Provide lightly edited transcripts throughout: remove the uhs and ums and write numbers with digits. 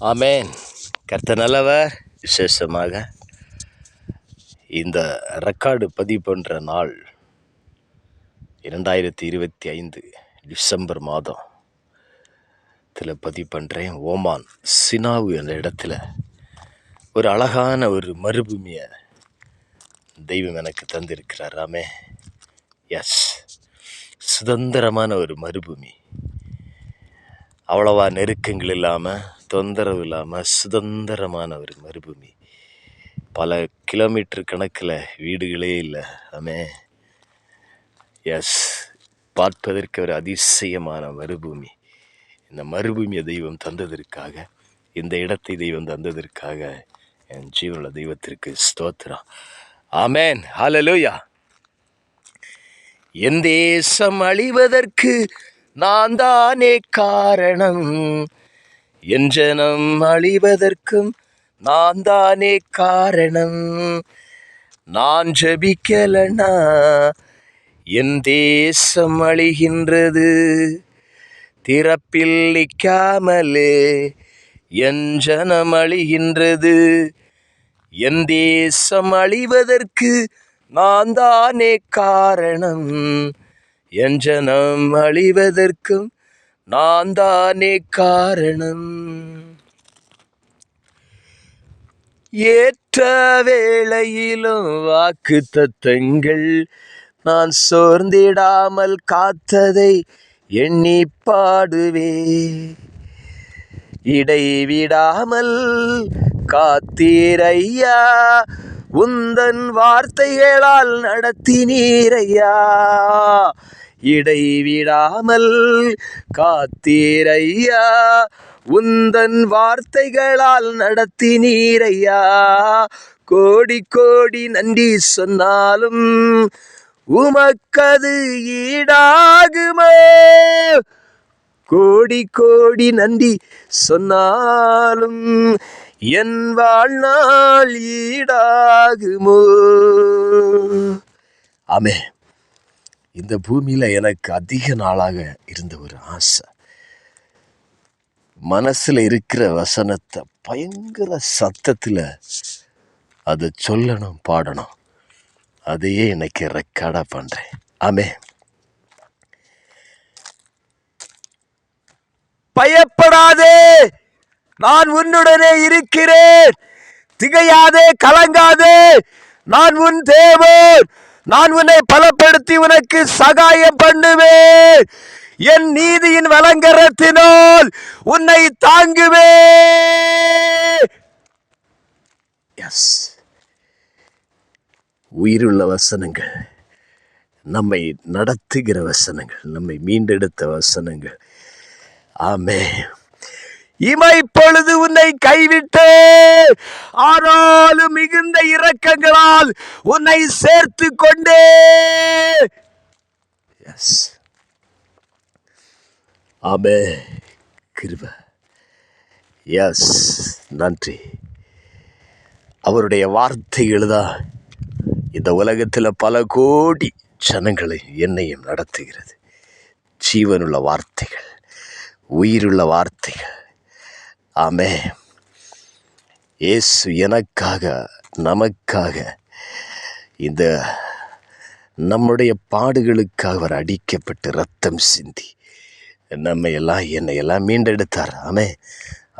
ஆமேன். கர்த்தர் நல்லவர். விசேஷமாக இந்த ரெக்கார்டு பதிவு பண்ணுற நாள் 2025 டிசம்பர் மாதம் பதிவு பண்ணுறேன். ஓமான் சினாவு என்ற இடத்துல ஒரு அழகான ஒரு மறுபூமியை தெய்வம் எனக்கு தந்திருக்கிறார். ஆமே, எஸ், சுதந்திரமான ஒரு மறுபூமி. அவ்வளவா நெருக்கங்கள் இல்லாமல், தொந்தரவு இல்லாமல் சுதந்திரமான ஒரு மறுபூமி. பல கிலோமீட்டர் கணக்கில் வீடுகளே இல்லை. ஆமே, எஸ், பார்ப்பதற்கு ஒரு அதிசயமான மறுபூமி. இந்த மறுபூமியை தெய்வம் தந்ததற்காக, இந்த இடத்தை தெய்வம் தந்ததற்காக என் ஜீவனுள்ள தெய்வத்திற்கு ஸ்தோத்திரம். ஆமேன், ஹல்லேலூயா. என் தேசம் அழிவதற்கு நான் தானே காரணம், என் ஜனம் அழிவதற்கும் நான் தானே காரணம். நான் ஜெபிக்கலனா என் தேசம் அழிகின்றது, திறப்பில் நிற்காமலே என் ஜனம் அழிகின்றது. என் தேசம் அழிவதற்கு நான் தானே காரணம், என் ஜனம் அழிவதற்கும் நான் தானே காரணம். ஏற்ற வேளையிலும் வாக்கு தத்தங்கள் நான் சோர்ந்திடாமல் காத்ததை எண்ணி பாடுவே. இடைவிடாமல் காத்தீரையா, உந்தன் வார்த்தைகளால் நடத்தினீரையா. இடைவிடாமல் காத்தீரையா, உந்தன் வார்த்தைகளால் நடத்தினீரையா. கோடி கோடி நன்றி சொன்னாலும் உமக்கது ஈடாகுமோ? கோடி கோடி நன்றி சொன்னாலும் என் வாழ்நாள் ஈடாகுமோ? ஆமே, இந்த பூமியில் எனக்கு அதிக நாளாக இருந்த ஒரு ஆசை, மனசில் இருக்கிற வசனத்தை பயங்கர சத்தத்தில் அதை சொல்லணும், பாடணும். அதையே இன்னைக்கு ரெக்கார்டாக பண்ணுறேன். ஆமே, பயப்படாதே, நான் உன்னுடனே இருக்கிறேன். திகையாதே, கலங்காதே, நான் உன் தேவன். நான் உன்னை பலப்படுத்தி உனக்கு சகாயம் பண்ணுவேன். என் நீதியின் வலங்கரத்தினால் உன்னை தாங்குவேன். எஸ், உயிருள்ள வசனங்கள், நம்மை நடத்துகிற வசனங்கள், நம்மை மீண்டெடுத்த வசனங்கள். ஆமே, இமைப்பொழுது உன்னை கைவிட்டு, ஆனாலும் மிகுந்த இரக்கங்களால் உன்னை சேர்த்து கொண்டே. எஸ், ஆமே, கிருபை. எஸ், நன்றி. அவருடைய வார்த்தைகள்தான் இந்த உலகத்தில் பல கோடி ஜனங்களை என்னையும் நடத்துகிறது. ஜீவனுள்ள வார்த்தைகள், உயிருள்ள வார்த்தைகள். ஆமே, இயேசு எனக்காக, நமக்காக, இந்த நம்முடைய பாடுகளுக்காக அவர் அடிக்கப்பட்டு ரத்தம் சிந்தி நம்மையெல்லாம், என்னையெல்லாம் மீண்டெடுத்தார். ஆமே,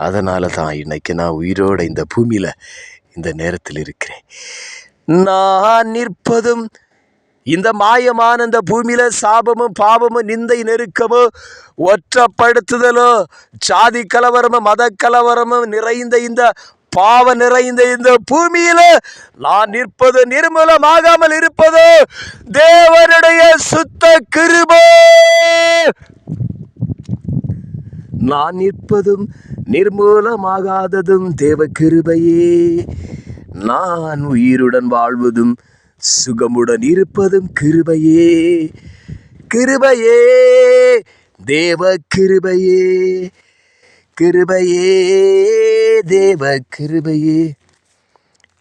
அதனால தான் இன்னைக்கு நான் உயிரோட இந்த பூமியில் இந்த நேரத்தில் இருக்கிறேன். நான் நிற்பதும் இந்த மாயமான இந்த பூமியில சாபமும் பாவமும் நிந்தை நெருக்கமும் ஒற்றப்படுத்துதலோ சாதி கலவரமும் மத கலவரமும் நிறைந்த இந்த பாவ நிறைந்த இந்த பூமியில நான் நிற்பது நிர்மூலமாகாமல் இருப்பதோ தேவனுடைய சுத்த கிருபை. நான் நிற்பதும் நிர்மூலமாகாததும் தேவ கிருபையே. நான் உயிருடன் வாழ்வதும் சுகமுடன் இருப்பதும் கிருபையே. கிருபையே, தேவ கிருபையே, கிருபையே, தேவ கிருபையே.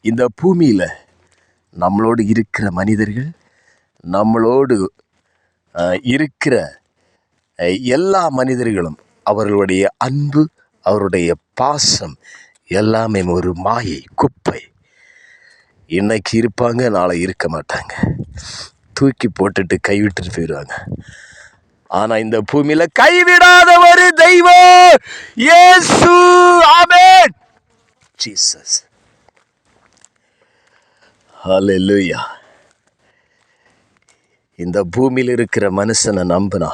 இந்த பூமியில் நம்மளோடு இருக்கிற மனிதர்கள், நம்மளோடு இருக்கிற எல்லா மனிதர்களும் அவர்களுடைய அன்பு, அவருடைய பாசம் எல்லாமே ஒரு மாயை, குப்பை. இன்னைக்கு இருப்பாங்க, நாளை இருக்க மாட்டாங்க, தூக்கி போட்டுட்டு கைவிட்டுட்டு போயிடுவாங்க. ஆனா இந்த பூமியில கைவிடாத ஒரு தெய்வம் இயேசு. ஆமென். ஜீசஸ். ஹல்லேலூயா. இந்த பூமியில் இருக்கிற மனுஷனை நம்பினா,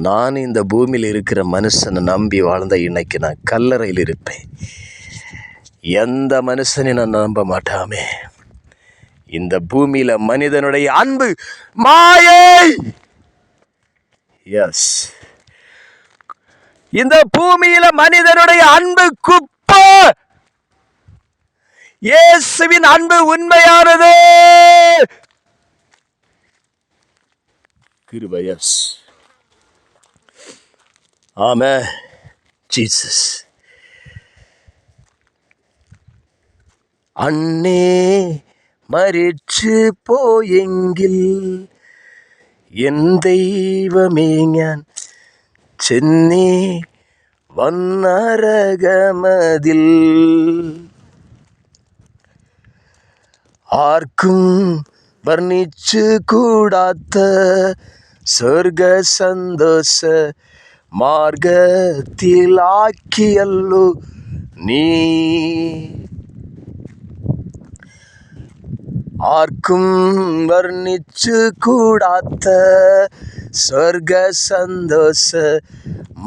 நான் இந்த பூமியில் இருக்கிற மனுஷனை நம்பி வாழ்ந்த இன்னைக்கு நான் கல்லறையில் இருப்பேன். எந்த மனுஷனை நான் நம்ப மாட்டாமே. இந்த பூமியில மனிதனுடைய அன்பு மாயை. எஸ், இந்த பூமியில மனிதனுடைய அன்பு குப்பை. இயேசுவின் அன்பு உண்மையானது. கிருபை. எஸ், ஆமென். ஜீசஸ். அன்னே മരിച്ചു പോയെങ്കിൽ എൻ ദൈവമേ ഞാൻ ചെന്നേ വന്നരകമതിൽ ആർക്കും വർണ്ണിച്ചു കൂടാത്ത സ്വർഗ സന്തോഷ മാർഗത്തിലാക്കിയല്ലോ നീ. ആർക്കും വർണ്ണിച്ചു കൂടാത്ത സ്വർഗ സന്തോഷ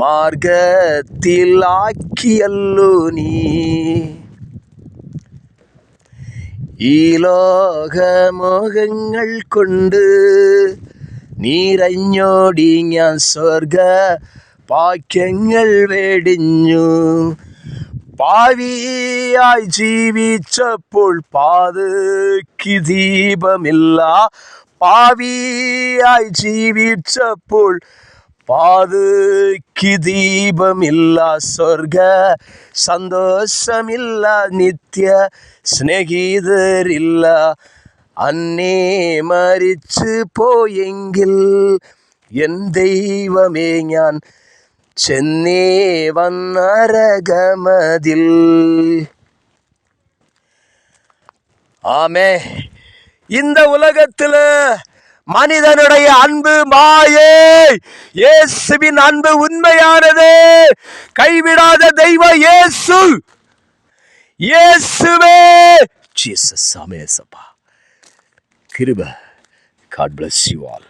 മാർഗത്തിലാക്കിയല്ലോ നീ. ഈ ലോകമോഹങ്ങൾ കൊണ്ട് നിറഞ്ഞോടി ഞാൻ സ്വർഗ ഭാഗ്യങ്ങൾ വെടിഞ്ഞു. പാവിയായി ജീവിച്ചപ്പോൾ പാതയ്ക്ക് ദീപമില്ല. പാവിയായി ജീവിച്ചപ്പോൾ പാതയ്ക്ക് ദീപമില്ല. സ്വർഗ സന്തോഷമില്ല, നിത്യ സ്നേഹിതരില്ല. അന്നേ മരിച്ചു പോയെങ്കിൽ എൻ ദൈവമേ ഞാൻ ചെന്നേ വന്നരകമതിൽ. ஆமே. இந்த உலகத்துல மனிதனுடைய அன்பு மாயை, இயேசுவின் அன்பு உண்மையானது. கைவிடாத தெய்வம் இயேசு. இயேசுவே. ஜீசஸ். ஆமென். சப்பா கிருபை. God bless you all.